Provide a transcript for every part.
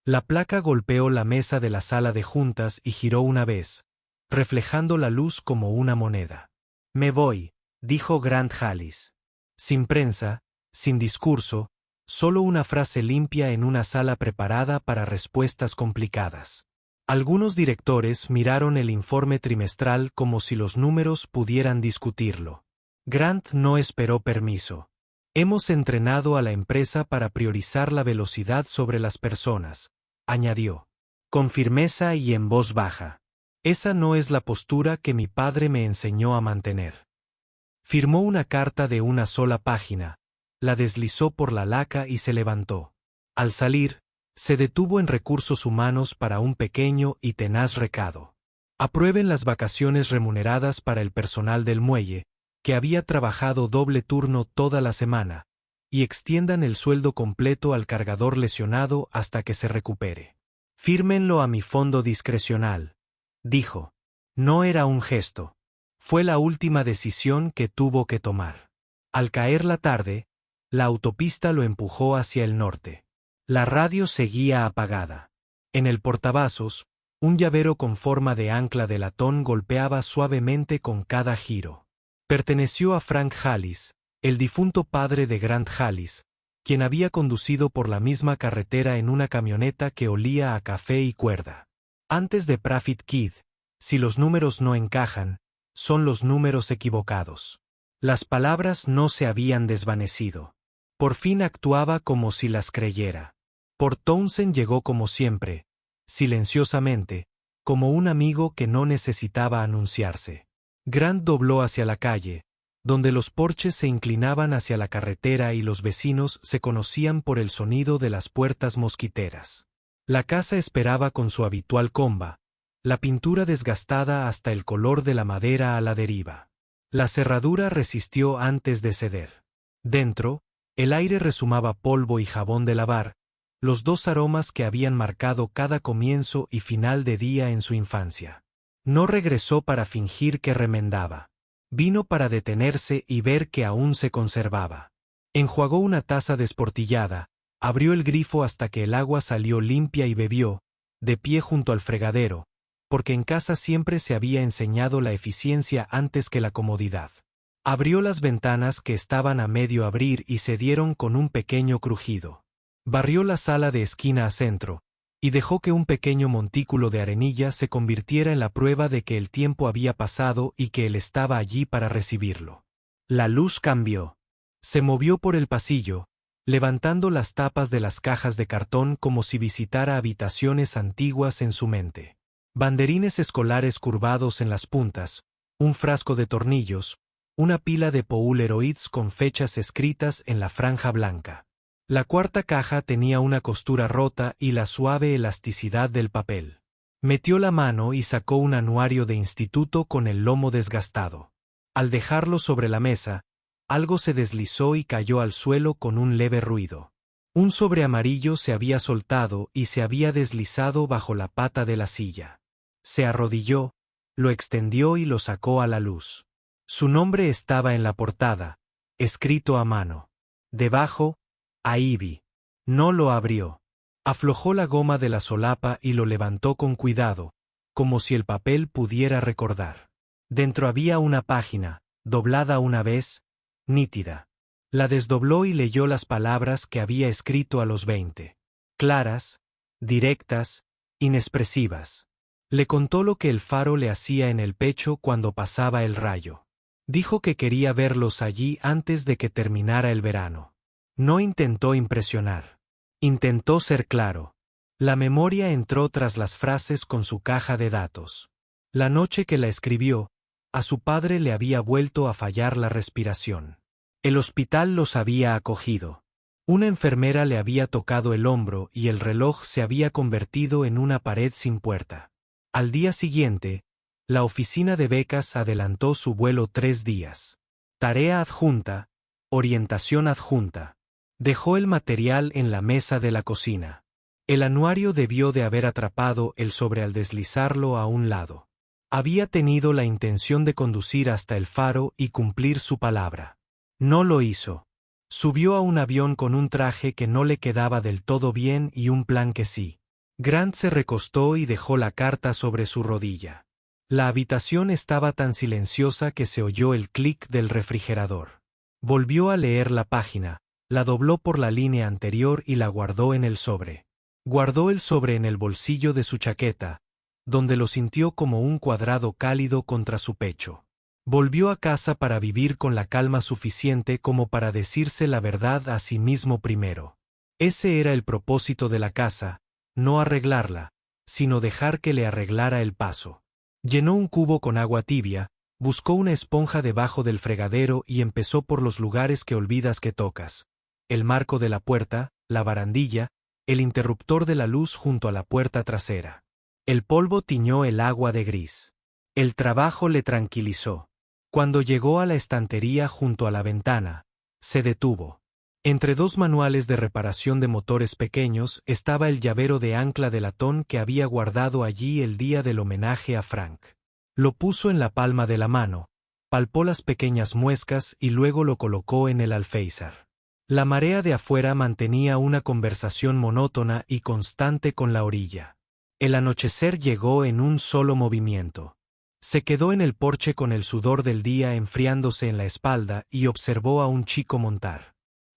La placa golpeó la mesa de la sala de juntas y giró una vez, reflejando la luz como una moneda. Me voy, dijo Grant Hallis. Sin prensa, sin discurso, solo una frase limpia en una sala preparada para respuestas complicadas. Algunos directores miraron el informe trimestral como si los números pudieran discutirlo. Grant no esperó permiso. Hemos entrenado a la empresa para priorizar la velocidad sobre las personas, añadió. Con firmeza y en voz baja. Esa no es la postura que mi padre me enseñó a mantener. Firmó una carta de una sola página, la deslizó por la laca y se levantó. Al salir, se detuvo en recursos humanos para un pequeño y tenaz recado. Aprueben las vacaciones remuneradas para el personal del muelle, que había trabajado doble turno toda la semana, y extiendan el sueldo completo al cargador lesionado hasta que se recupere. Fírmenlo a mi fondo discrecional, dijo. No era un gesto. Fue la última decisión que tuvo que tomar. Al caer la tarde, la autopista lo empujó hacia el norte. La radio seguía apagada. En el portavasos, un llavero con forma de ancla de latón golpeaba suavemente con cada giro. Perteneció a Frank Hallis, el difunto padre de Grant Hallis, quien había conducido por la misma carretera en una camioneta que olía a café y cuerda. Antes de Profit Kid, si los números no encajan, son los números equivocados. Las palabras no se habían desvanecido. Por fin actuaba como si las creyera. Port Townsend llegó como siempre, silenciosamente, como un amigo que no necesitaba anunciarse. Grant dobló hacia la calle, donde los porches se inclinaban hacia la carretera y los vecinos se conocían por el sonido de las puertas mosquiteras. La casa esperaba con su habitual comba, la pintura desgastada hasta el color de la madera a la deriva. La cerradura resistió antes de ceder. Dentro, el aire rezumaba polvo y jabón de lavar, los dos aromas que habían marcado cada comienzo y final de día en su infancia. No regresó para fingir que remendaba. Vino para detenerse y ver que aún se conservaba. Enjuagó una taza desportillada, abrió el grifo hasta que el agua salió limpia y bebió, de pie junto al fregadero, porque en casa siempre se había enseñado la eficiencia antes que la comodidad. Abrió las ventanas que estaban a medio abrir y cedieron con un pequeño crujido. Barrió la sala de esquina a centro, y dejó que un pequeño montículo de arenilla se convirtiera en la prueba de que el tiempo había pasado y que él estaba allí para recibirlo. La luz cambió. Se movió por el pasillo, levantando las tapas de las cajas de cartón como si visitara habitaciones antiguas en su mente. Banderines escolares curvados en las puntas, un frasco de tornillos, una pila de Polaroids con fechas escritas en la franja blanca. La cuarta caja tenía una costura rota y la suave elasticidad del papel. Metió la mano y sacó un anuario de instituto con el lomo desgastado. Al dejarlo sobre la mesa, algo se deslizó y cayó al suelo con un leve ruido. Un sobre amarillo se había soltado y se había deslizado bajo la pata de la silla. Se arrodilló, lo extendió y lo sacó a la luz. Su nombre estaba en la portada, escrito a mano. Debajo, a Ivy. No lo abrió. Aflojó la goma de la solapa y lo levantó con cuidado, como si el papel pudiera recordar. Dentro había una página, doblada una vez, nítida. La desdobló y leyó las palabras que había escrito a los 20. Claras, directas, inexpresivas. Le contó lo que el faro le hacía en el pecho cuando pasaba el rayo. Dijo que quería verlos allí antes de que terminara el verano. No intentó impresionar. Intentó ser claro. La memoria entró tras las frases con su caja de datos. La noche que la escribió, a su padre le había vuelto a fallar la respiración. El hospital los había acogido. Una enfermera le había tocado el hombro y el reloj se había convertido en una pared sin puerta. Al día siguiente, la oficina de becas adelantó su vuelo 3 días. Tarea adjunta, orientación adjunta. Dejó el material en la mesa de la cocina. El anuario debió de haber atrapado el sobre al deslizarlo a un lado. Había tenido la intención de conducir hasta el faro y cumplir su palabra. No lo hizo. Subió a un avión con un traje que no le quedaba del todo bien y un plan que sí. Grant se recostó y dejó la carta sobre su rodilla. La habitación estaba tan silenciosa que se oyó el clic del refrigerador. Volvió a leer la página, la dobló por la línea anterior y la guardó en el sobre. Guardó el sobre en el bolsillo de su chaqueta, donde lo sintió como un cuadrado cálido contra su pecho. Volvió a casa para vivir con la calma suficiente como para decirse la verdad a sí mismo primero. Ese era el propósito de la casa, no arreglarla, sino dejar que le arreglara el paso. Llenó un cubo con agua tibia, buscó una esponja debajo del fregadero y empezó por los lugares que olvidas que tocas. El marco de la puerta, la barandilla, el interruptor de la luz junto a la puerta trasera. El polvo tiñó el agua de gris. El trabajo le tranquilizó. Cuando llegó a la estantería junto a la ventana, se detuvo. Entre dos manuales de reparación de motores pequeños estaba el llavero de ancla de latón que había guardado allí el día del homenaje a Frank. Lo puso en la palma de la mano, palpó las pequeñas muescas y luego lo colocó en el alféizar. La marea de afuera mantenía una conversación monótona y constante con la orilla. El anochecer llegó en un solo movimiento. Se quedó en el porche con el sudor del día enfriándose en la espalda y observó a un chico montar.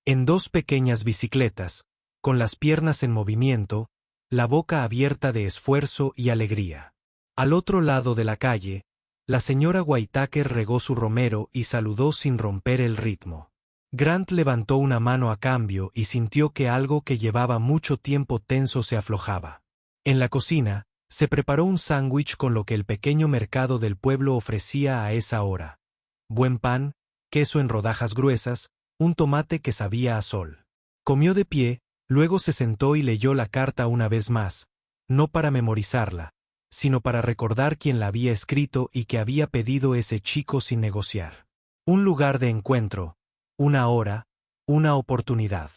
En dos pequeñas bicicletas, con las piernas en movimiento, la boca abierta de esfuerzo y alegría. Al otro lado de la calle, la señora Whitaker regó su romero y saludó sin romper el ritmo. Grant levantó una mano a cambio y sintió que algo que llevaba mucho tiempo tenso se aflojaba. En la cocina, se preparó un sándwich con lo que el pequeño mercado del pueblo ofrecía a esa hora. Buen pan, queso en rodajas gruesas, un tomate que sabía a sol. Comió de pie, luego se sentó y leyó la carta una vez más, no para memorizarla, sino para recordar quién la había escrito y que había pedido ese chico sin negociar. Un lugar de encuentro, una hora, una oportunidad.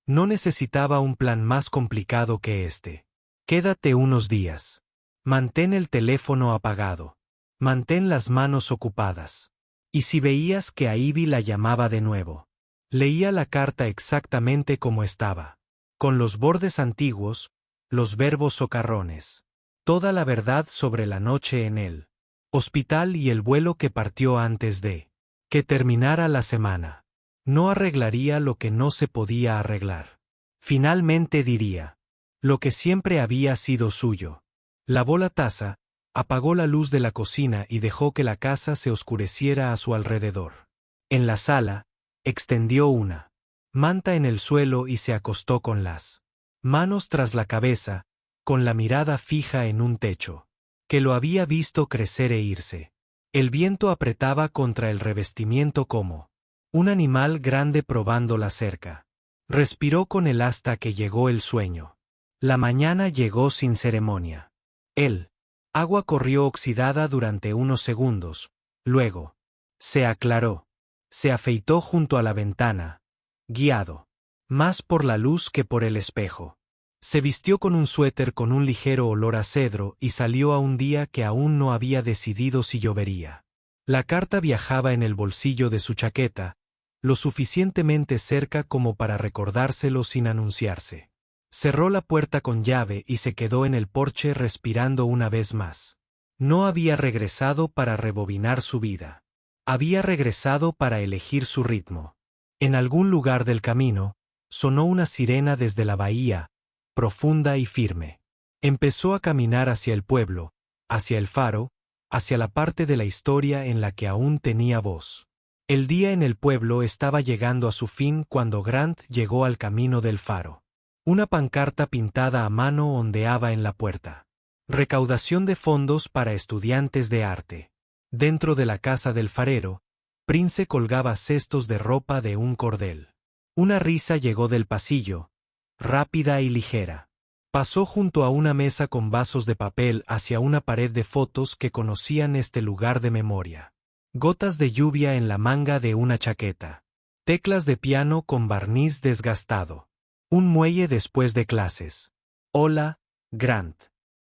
No necesitaba un plan más complicado que este. Quédate unos días. Mantén el teléfono apagado. Mantén las manos ocupadas. Y si veías que a Ivy la llamaba de nuevo. Leía la carta exactamente como estaba. Con los bordes antiguos, los verbos socarrones. Toda la verdad sobre la noche en el hospital y el vuelo que partió antes de que terminara la semana. No arreglaría lo que no se podía arreglar. Finalmente diría lo que siempre había sido suyo. Lavó la taza, apagó la luz de la cocina y dejó que la casa se oscureciera a su alrededor. En la sala, extendió una manta en el suelo y se acostó con las manos tras la cabeza, con la mirada fija en un techo, que lo había visto crecer e irse. El viento apretaba contra el revestimiento como un animal grande probando la cerca. Respiró con él hasta que llegó el sueño. La mañana llegó sin ceremonia. El agua corrió oxidada durante unos segundos, luego se aclaró. Se afeitó junto a la ventana, guiado más por la luz que por el espejo. Se vistió con un suéter con un ligero olor a cedro y salió a un día que aún no había decidido si llovería. La carta viajaba en el bolsillo de su chaqueta, lo suficientemente cerca como para recordárselo sin anunciarse. Cerró la puerta con llave y se quedó en el porche respirando una vez más. No había regresado para rebobinar su vida. Había regresado para elegir su ritmo. En algún lugar del camino, sonó una sirena desde la bahía, profunda y firme. Empezó a caminar hacia el pueblo, hacia el faro, hacia la parte de la historia en la que aún tenía voz. El día en el pueblo estaba llegando a su fin cuando Grant llegó al camino del faro. Una pancarta pintada a mano ondeaba en la puerta. Recaudación de fondos para estudiantes de arte. Dentro de la casa del farero, Prince colgaba cestos de ropa de un cordel. Una risa llegó del pasillo, rápida y ligera. Pasó junto a una mesa con vasos de papel hacia una pared de fotos que conocían este lugar de memoria. Gotas de lluvia en la manga de una chaqueta. Teclas de piano con barniz desgastado. Un muelle después de clases. Hola, Grant.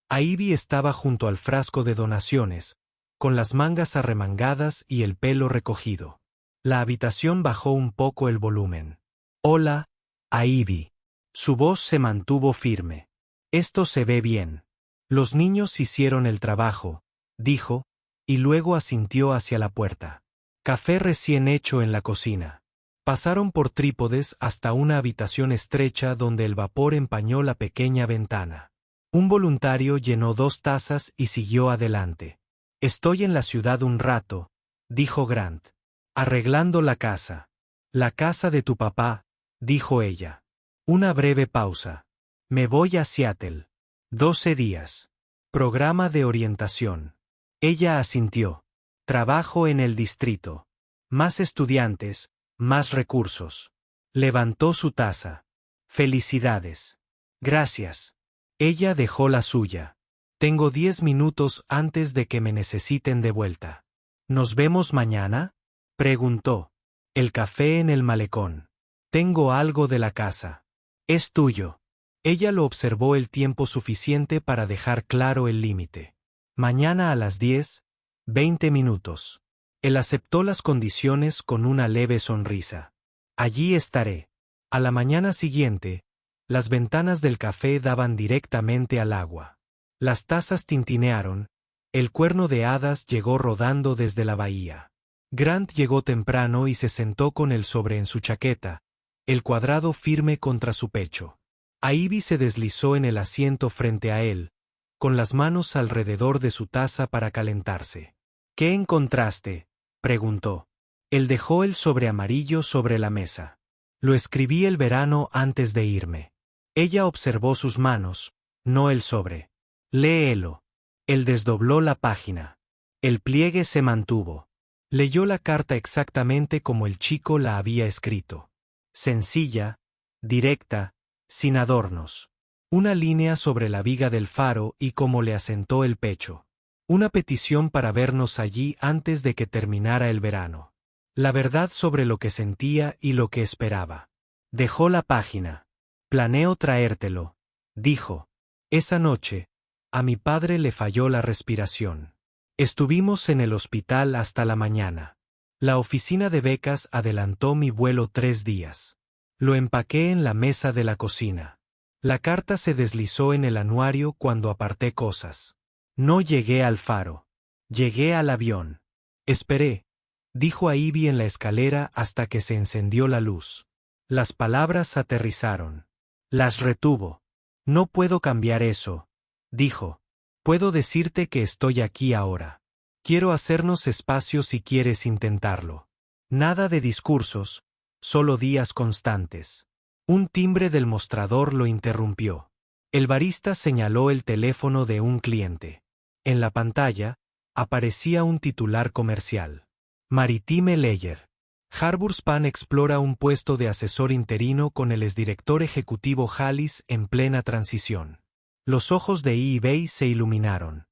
Ivy estaba junto al frasco de donaciones, con las mangas arremangadas y el pelo recogido. La habitación bajó un poco el volumen. Hola, Ivy. Su voz se mantuvo firme. Esto se ve bien. Los niños hicieron el trabajo, dijo, y luego asintió hacia la puerta. Café recién hecho en la cocina. Pasaron por trípodes hasta una habitación estrecha donde el vapor empañó la pequeña ventana. Un voluntario llenó 2 tazas y siguió adelante. Estoy en la ciudad un rato, dijo Grant. Arreglando la casa. La casa de tu papá, dijo ella. Una breve pausa. Me voy a Seattle. 12 días. Programa de orientación. Ella asintió. Trabajo en el distrito. Más estudiantes, más recursos. Levantó su taza. Felicidades. Gracias. Ella dejó la suya. Tengo 10 minutos antes de que me necesiten de vuelta. ¿Nos vemos mañana? Preguntó. El café en el malecón. Tengo algo de la casa. Es tuyo. Ella lo observó el tiempo suficiente para dejar claro el límite. Mañana a las 10, 20 minutos. Él aceptó las condiciones con una leve sonrisa. Allí estaré. A la mañana siguiente, las ventanas del café daban directamente al agua. Las tazas tintinearon, el cuerno de hadas llegó rodando desde la bahía. Grant llegó temprano y se sentó con el sobre en su chaqueta, el cuadrado firme contra su pecho. Ivy se deslizó en el asiento frente a él, con las manos alrededor de su taza para calentarse. ¿Qué encontraste?, preguntó. Él dejó el sobre amarillo sobre la mesa. Lo escribí el verano antes de irme. Ella observó sus manos, no el sobre. Léelo. Él desdobló la página. El pliegue se mantuvo. Leyó la carta exactamente como el chico la había escrito. Sencilla, directa, sin adornos. Una línea sobre la viga del faro y cómo le asentó el pecho. Una petición para vernos allí antes de que terminara el verano. La verdad sobre lo que sentía y lo que esperaba. Dejó la página. Planeo traértelo, dijo. Esa noche, a mi padre le falló la respiración. Estuvimos en el hospital hasta la mañana. La oficina de becas adelantó mi vuelo 3 días. Lo empaqué en la mesa de la cocina. La carta se deslizó en el anuario cuando aparté cosas. No llegué al faro. Llegué al avión. Esperé, dijo a Ivy en la escalera hasta que se encendió la luz. Las palabras aterrizaron. Las retuvo. No puedo cambiar eso, dijo. Puedo decirte que estoy aquí ahora. Quiero hacernos espacio si quieres intentarlo. Nada de discursos, solo días constantes. Un timbre del mostrador lo interrumpió. El barista señaló el teléfono de un cliente. En la pantalla, aparecía un titular comercial. Maritime Layer. Harborspan explora un puesto de asesor interino con el exdirector ejecutivo Hallis en plena transición. Los ojos de eBay se iluminaron.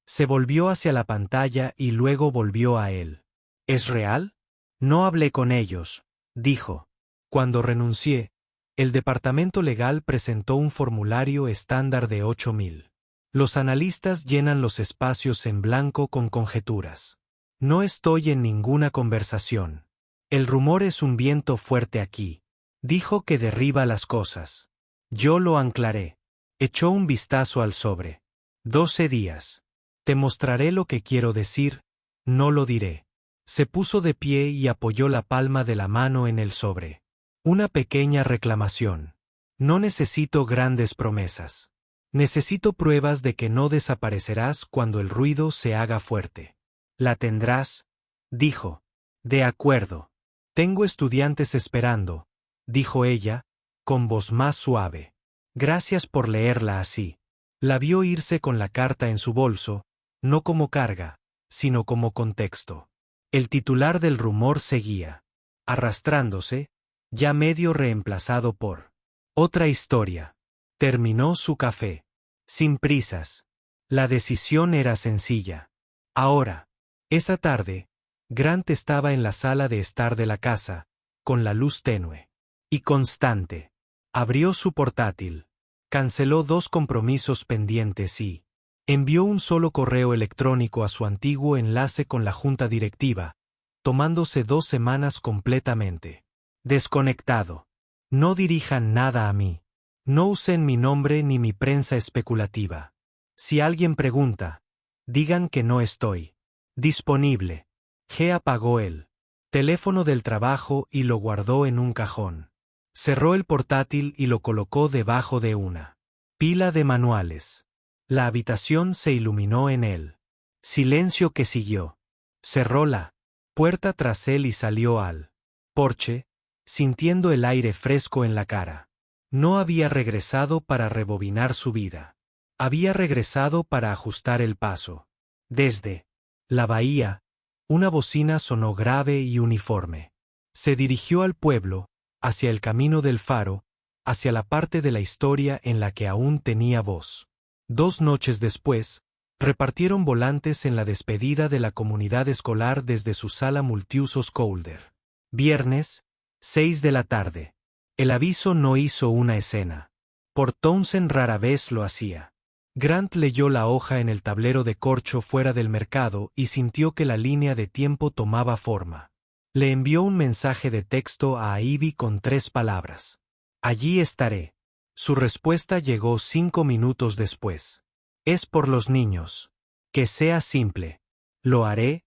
Se volvió hacia la pantalla y luego volvió a él. ¿Es real? No hablé con ellos, dijo. Cuando renuncié, el departamento legal presentó un formulario estándar de 8,000. Los analistas llenan los espacios en blanco con conjeturas. No estoy en ninguna conversación. El rumor es un viento fuerte aquí. Dijo que derriba las cosas. Yo lo anclaré. Echó un vistazo al sobre. 12 días. Te mostraré lo que quiero decir, no lo diré. Se puso de pie y apoyó la palma de la mano en el sobre. Una pequeña reclamación. No necesito grandes promesas. Necesito pruebas de que no desaparecerás cuando el ruido se haga fuerte. ¿La tendrás?, dijo. De acuerdo. Tengo estudiantes esperando, dijo ella, con voz más suave. Gracias por leerla así. La vio irse con la carta en su bolso, no como carga, sino como contexto. El titular del rumor seguía, arrastrándose, ya medio reemplazado por otra historia. Terminó su café. Sin prisas. La decisión era sencilla. Ahora, esa tarde, Grant estaba en la sala de estar de la casa, con la luz tenue y constante. Abrió su portátil. Canceló 2 compromisos pendientes y envió un solo correo electrónico a su antiguo enlace con la junta directiva, tomándose 2 semanas completamente desconectado. No dirijan nada a mí. No usen mi nombre ni mi prensa especulativa. Si alguien pregunta, digan que no estoy disponible. G apagó el teléfono del trabajo y lo guardó en un cajón. Cerró el portátil y lo colocó debajo de una pila de manuales. La habitación se iluminó en él. Silencio que siguió. Cerró la puerta tras él y salió al porche, sintiendo el aire fresco en la cara. No había regresado para rebobinar su vida. Había regresado para ajustar el paso. Desde la bahía, una bocina sonó grave y uniforme. Se dirigió al pueblo, hacia el camino del faro, hacia la parte de la historia en la que aún tenía voz. 2 noches después, repartieron volantes en la despedida de la comunidad escolar desde su sala multiusos Calder. Viernes, 6 de la tarde. El aviso no hizo una escena. Por Townsend rara vez lo hacía. Grant leyó la hoja en el tablero de corcho fuera del mercado y sintió que la línea de tiempo tomaba forma. Le envió un mensaje de texto a Ivy con 3 palabras. Allí estaré. Su respuesta llegó 5 minutos después. Es por los niños. Que sea simple. Lo haré,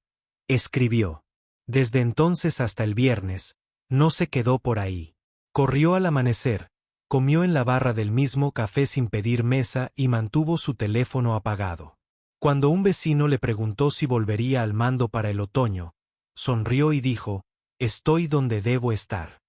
escribió. Desde entonces hasta el viernes, no se quedó por ahí. Corrió al amanecer, comió en la barra del mismo café sin pedir mesa y mantuvo su teléfono apagado. Cuando un vecino le preguntó si volvería al mando para el otoño, sonrió y dijo, «Estoy donde debo estar».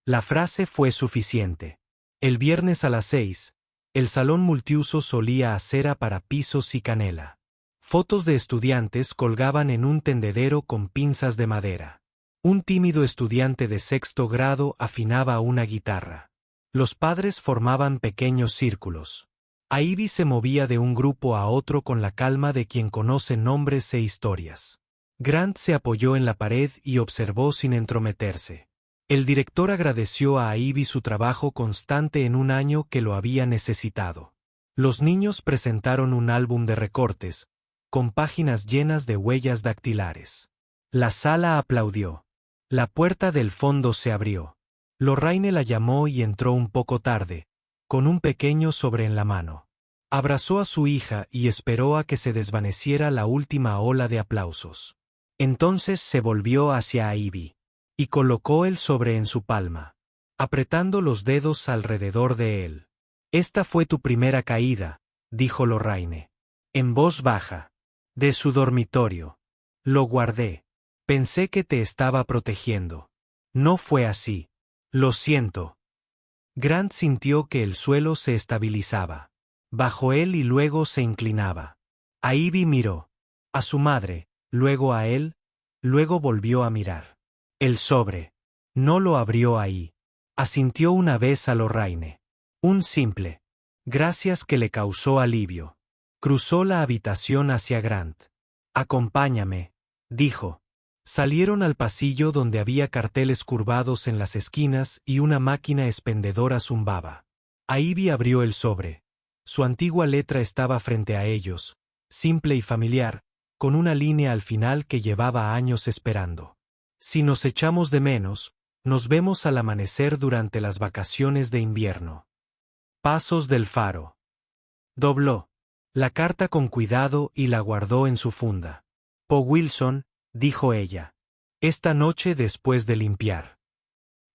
La frase fue suficiente. El viernes a las 6, el salón multiuso solía acera para pisos y canela. Fotos de estudiantes colgaban en un tendedero con pinzas de madera. Un tímido estudiante de 6º grado afinaba una guitarra. Los padres formaban pequeños círculos. Ivy se movía de un grupo a otro con la calma de quien conoce nombres e historias. Grant se apoyó en la pared y observó sin entrometerse. El director agradeció a Ivy su trabajo constante en un año que lo había necesitado. Los niños presentaron un álbum de recortes, con páginas llenas de huellas dactilares. La sala aplaudió. La puerta del fondo se abrió. Lorraine la llamó y entró un poco tarde, con un pequeño sobre en la mano. Abrazó a su hija y esperó a que se desvaneciera la última ola de aplausos. Entonces se volvió hacia Ivy y colocó el sobre en su palma, apretando los dedos alrededor de él. «Esta fue tu primera caída», dijo Lorraine, en voz baja, de su dormitorio. «Lo guardé. Pensé que te estaba protegiendo. No fue así. Lo siento». Grant sintió que el suelo se estabilizaba bajo él y luego se inclinaba. A Ivy miró. A su madre, luego a él, luego volvió a mirar. El sobre. No lo abrió ahí. Asintió una vez a Lorraine. Un simple gracias que le causó alivio. Cruzó la habitación hacia Grant. «Acompáñame», dijo. Salieron al pasillo donde había carteles curvados en las esquinas y una máquina expendedora zumbaba. Ivy abrió el sobre. Su antigua letra estaba frente a ellos, simple y familiar, con una línea al final que llevaba años esperando. «Si nos echamos de menos, nos vemos al amanecer durante las vacaciones de invierno». Pasos del faro. Dobló la carta con cuidado y la guardó en su funda. «Po Wilson», dijo ella. «Esta noche después de limpiar».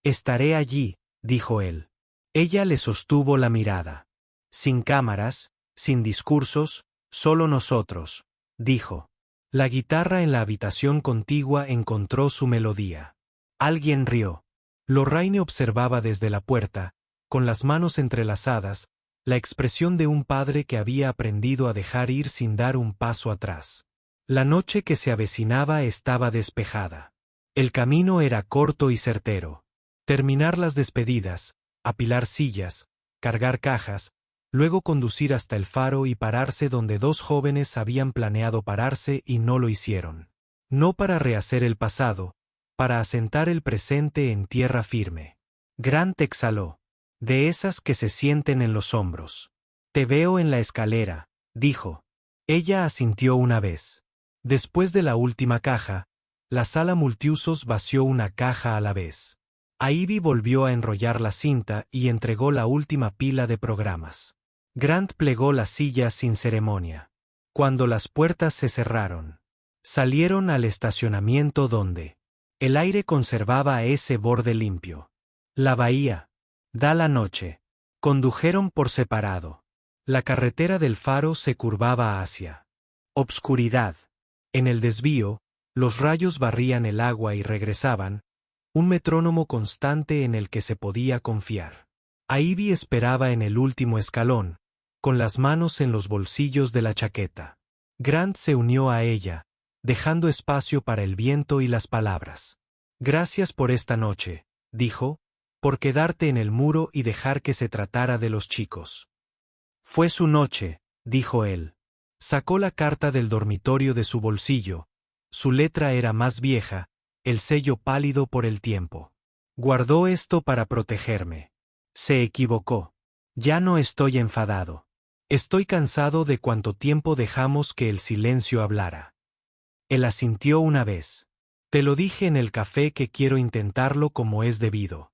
«Estaré allí», dijo él. Ella le sostuvo la mirada. «Sin cámaras, sin discursos, solo nosotros», dijo. La guitarra en la habitación contigua encontró su melodía. Alguien rió. Lorraine observaba desde la puerta, con las manos entrelazadas, la expresión de un padre que había aprendido a dejar ir sin dar un paso atrás. La noche que se avecinaba estaba despejada. El camino era corto y certero. Terminar las despedidas, apilar sillas, cargar cajas, luego conducir hasta el faro y pararse donde 2 jóvenes habían planeado pararse y no lo hicieron. No para rehacer el pasado, para asentar el presente en tierra firme. Grant exhaló. De esas que se sienten en los hombros. «Te veo en la escalera», dijo. Ella asintió una vez. Después de la última caja, la sala multiusos vació una caja a la vez. Ivy volvió a enrollar la cinta y entregó la última pila de programas. Grant plegó la silla sin ceremonia. Cuando las puertas se cerraron, salieron al estacionamiento donde el aire conservaba ese borde limpio. La bahía. Da la noche. Condujeron por separado. La carretera del faro se curvaba hacia obscuridad. En el desvío, los rayos barrían el agua y regresaban, un metrónomo constante en el que se podía confiar. Ivy esperaba en el último escalón, con las manos en los bolsillos de la chaqueta. Grant se unió a ella, dejando espacio para el viento y las palabras. Gracias por esta noche, dijo, por quedarte en el muro y dejar que se tratara de los chicos. Fue su noche, dijo él. Sacó la carta del dormitorio de su bolsillo. Su letra era más vieja, el sello pálido por el tiempo. Guardó esto para protegerme. Se equivocó. Ya no estoy enfadado. Estoy cansado de cuánto tiempo dejamos que el silencio hablara. Él asintió una vez. Te lo dije en el café que quiero intentarlo como es debido.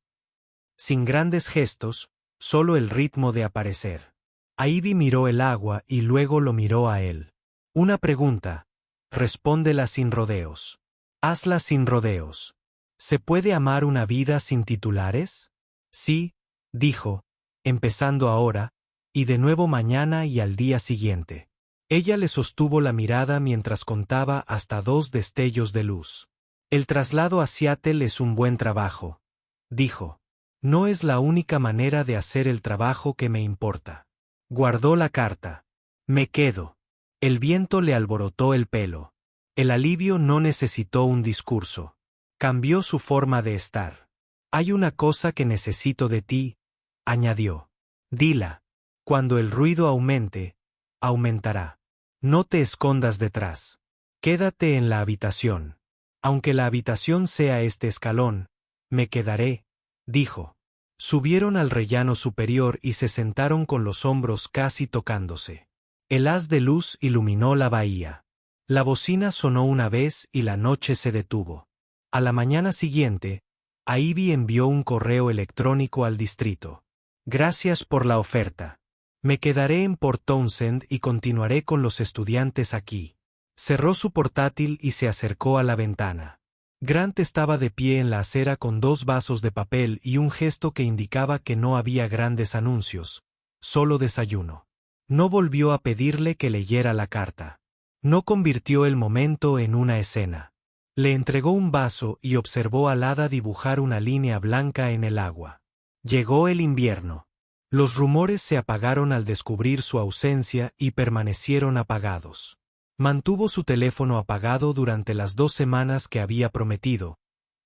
Sin grandes gestos, solo el ritmo de aparecer. Ivy miró el agua y luego lo miró a él. Una pregunta. Respóndela sin rodeos. Hazla sin rodeos. ¿Se puede amar una vida sin titulares? Sí, dijo, empezando ahora, y de nuevo mañana y al día siguiente. Ella le sostuvo la mirada mientras contaba hasta 2 destellos de luz. El traslado a Seattle es un buen trabajo, dijo. No es la única manera de hacer el trabajo que me importa. Guardó la carta. Me quedo. El viento le alborotó el pelo. El alivio no necesitó un discurso. Cambió su forma de estar. Hay una cosa que necesito de ti, añadió. Dila. Cuando el ruido aumente, aumentará. No te escondas detrás. Quédate en la habitación. Aunque la habitación sea este escalón, me quedaré, dijo. Subieron al rellano superior y se sentaron con los hombros casi tocándose. El haz de luz iluminó la bahía. La bocina sonó una vez y la noche se detuvo. A la mañana siguiente, Ivy envió un correo electrónico al distrito. Gracias por la oferta. Me quedaré en Port Townsend y continuaré con los estudiantes aquí. Cerró su portátil y se acercó a la ventana. Grant estaba de pie en la acera con 2 vasos de papel y un gesto que indicaba que no había grandes anuncios, solo desayuno. No volvió a pedirle que leyera la carta. No convirtió el momento en una escena. Le entregó un vaso y observó al hada dibujar una línea blanca en el agua. Llegó el invierno. Los rumores se apagaron al descubrir su ausencia y permanecieron apagados. Mantuvo su teléfono apagado durante las 2 semanas que había prometido,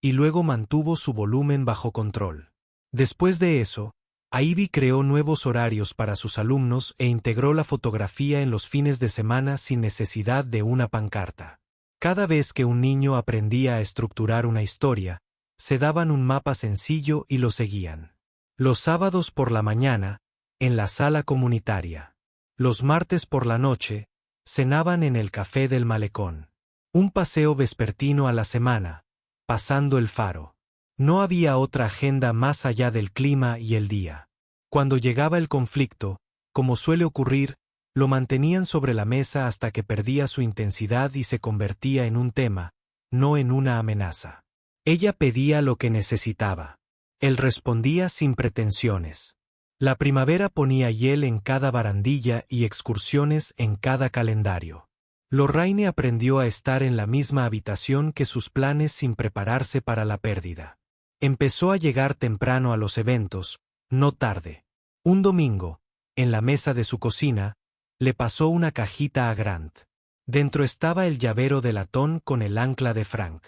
y luego mantuvo su volumen bajo control. Después de eso, Ivy creó nuevos horarios para sus alumnos e integró la fotografía en los fines de semana sin necesidad de una pancarta. Cada vez que un niño aprendía a estructurar una historia, se daban un mapa sencillo y lo seguían. Los sábados por la mañana, en la sala comunitaria. Los martes por la noche, cenaban en el café del malecón. Un paseo vespertino a la semana, pasando el faro. No había otra agenda más allá del clima y el día. Cuando llegaba el conflicto, como suele ocurrir, lo mantenían sobre la mesa hasta que perdía su intensidad y se convertía en un tema, no en una amenaza. Ella pedía lo que necesitaba. Él respondía sin pretensiones. La primavera ponía hiel en cada barandilla y excursiones en cada calendario. Lorraine aprendió a estar en la misma habitación que sus planes sin prepararse para la pérdida. Empezó a llegar temprano a los eventos, no tarde. Un domingo, en la mesa de su cocina, le pasó una cajita a Grant. Dentro estaba el llavero de latón con el ancla de Frank.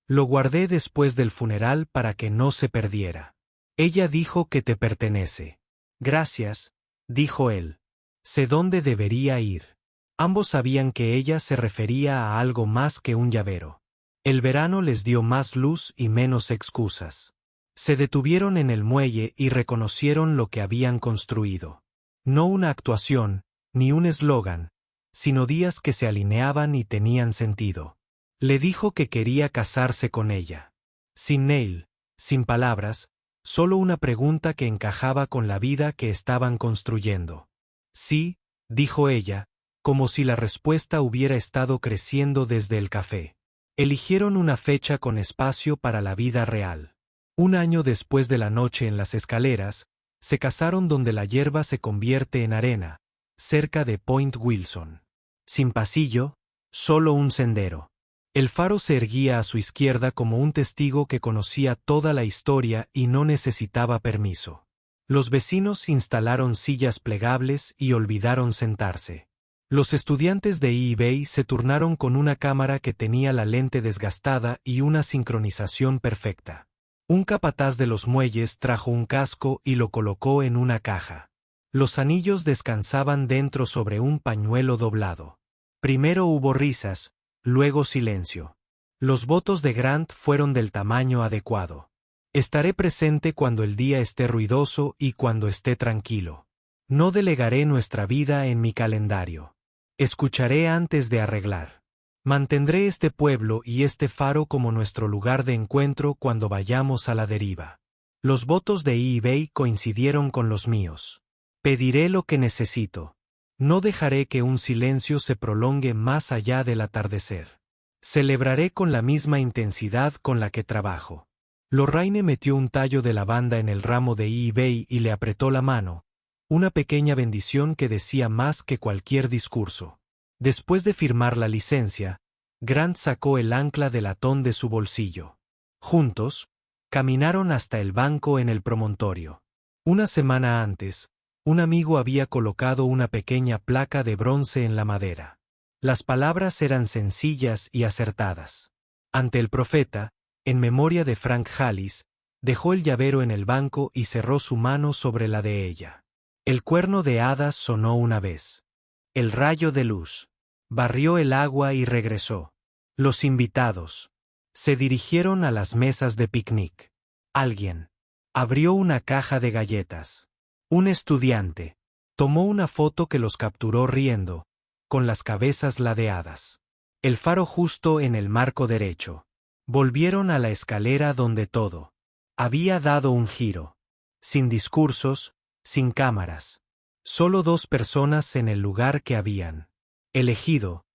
Lo guardé después del funeral para que no se perdiera. Ella dijo que te pertenece. Gracias, dijo él. Sé dónde debería ir. Ambos sabían que ella se refería a algo más que un llavero. El verano les dio más luz y menos excusas. Se detuvieron en el muelle y reconocieron lo que habían construido. No una actuación, ni un eslogan, sino días que se alineaban y tenían sentido. Le dijo que quería casarse con ella. Sin Neil, sin palabras, solo una pregunta que encajaba con la vida que estaban construyendo. Sí, dijo ella, como si la respuesta hubiera estado creciendo desde el café. Eligieron una fecha con espacio para la vida real. Un año después de la noche en las escaleras, se casaron donde la hierba se convierte en arena, cerca de Point Wilson. Sin pasillo, solo un sendero. El faro se erguía a su izquierda como un testigo que conocía toda la historia y no necesitaba permiso. Los vecinos instalaron sillas plegables y olvidaron sentarse. Los estudiantes de eBay se turnaron con una cámara que tenía la lente desgastada y una sincronización perfecta. Un capataz de los muelles trajo un casco y lo colocó en una caja. Los anillos descansaban dentro sobre un pañuelo doblado. Primero hubo risas, luego silencio. Los votos de Grant fueron del tamaño adecuado. Estaré presente cuando el día esté ruidoso y cuando esté tranquilo. No delegaré nuestra vida en mi calendario. Escucharé antes de arreglar. Mantendré este pueblo y este faro como nuestro lugar de encuentro cuando vayamos a la deriva. Los votos de eBay coincidieron con los míos. Pediré lo que necesito. No dejaré que un silencio se prolongue más allá del atardecer. Celebraré con la misma intensidad con la que trabajo. Lorraine metió un tallo de lavanda en el ramo de eBay y le apretó la mano, una pequeña bendición que decía más que cualquier discurso. Después de firmar la licencia, Grant sacó el ancla de latón de su bolsillo. Juntos, caminaron hasta el banco en el promontorio. Una semana antes, un amigo había colocado una pequeña placa de bronce en la madera. Las palabras eran sencillas y acertadas. Ante el profeta, en memoria de Frank Hallis, dejó el llavero en el banco y cerró su mano sobre la de ella. El cuerno de hadas sonó una vez. El rayo de luz barrió el agua y regresó. Los invitados se dirigieron a las mesas de picnic. Alguien abrió una caja de galletas. Un estudiante tomó una foto que los capturó riendo, con las cabezas ladeadas. El faro justo en el marco derecho. Volvieron a la escalera donde todo había dado un giro. Sin discursos, sin cámaras. Solo dos personas en el lugar que habían elegido,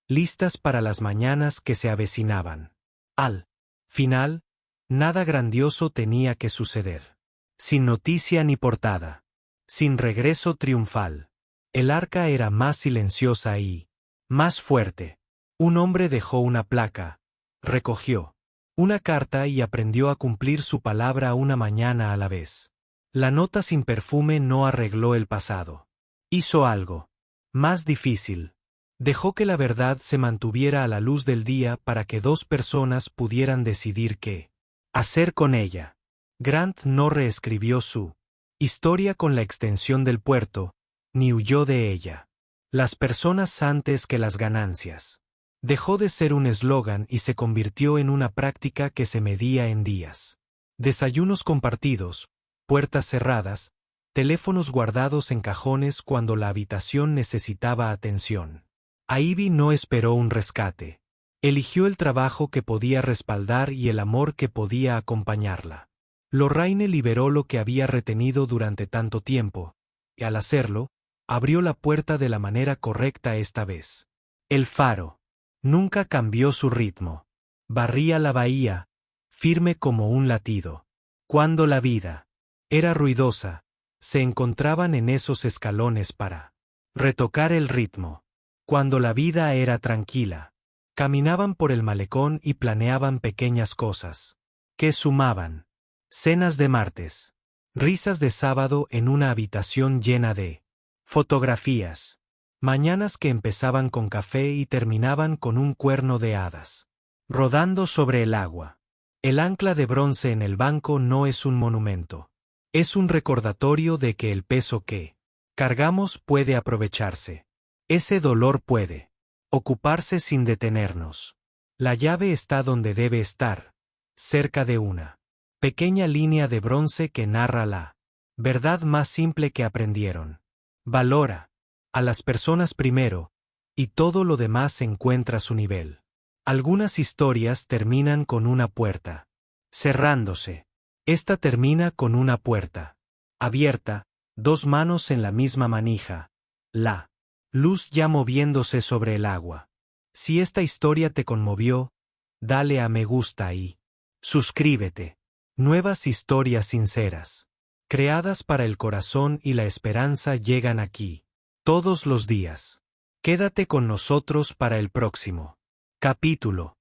listas para las mañanas que se avecinaban. Al final, nada grandioso tenía que suceder. Sin noticia ni portada. Sin regreso triunfal. El arca era más silenciosa y más fuerte. Un hombre dejó una placa, recogió una carta y aprendió a cumplir su palabra una mañana a la vez. La nota sin perfume no arregló el pasado. Hizo algo más difícil. Dejó que la verdad se mantuviera a la luz del día para que dos personas pudieran decidir qué hacer con ella. Grant no reescribió su historia con la extensión del puerto, ni huyó de ella. Las personas antes que las ganancias. Dejó de ser un eslogan y se convirtió en una práctica que se medía en días. Desayunos compartidos, puertas cerradas, teléfonos guardados en cajones cuando la habitación necesitaba atención. Ivy no esperó un rescate. Eligió el trabajo que podía respaldar y el amor que podía acompañarla. Lorraine liberó lo que había retenido durante tanto tiempo, y al hacerlo, abrió la puerta de la manera correcta esta vez. El faro nunca cambió su ritmo. Barría la bahía, firme como un latido. Cuando la vida era ruidosa, se encontraban en esos escalones para retocar el ritmo. Cuando la vida era tranquila, caminaban por el malecón y planeaban pequeñas cosas que sumaban. Cenas de martes. Risas de sábado en una habitación llena de fotografías. Mañanas que empezaban con café y terminaban con un cuerno de hadas rodando sobre el agua. El ancla de bronce en el banco no es un monumento. Es un recordatorio de que el peso que cargamos puede aprovecharse. Ese dolor puede ocuparse sin detenernos. La llave está donde debe estar, cerca de una pequeña línea de bronce que narra la verdad más simple que aprendieron. Valora a las personas primero, y todo lo demás encuentra su nivel. Algunas historias terminan con una puerta cerrándose. Esta termina con una puerta abierta, dos manos en la misma manija. La luz ya moviéndose sobre el agua. Si esta historia te conmovió, dale a me gusta y suscríbete. Nuevas historias sinceras, creadas para el corazón y la esperanza llegan aquí, todos los días. Quédate con nosotros para el próximo capítulo.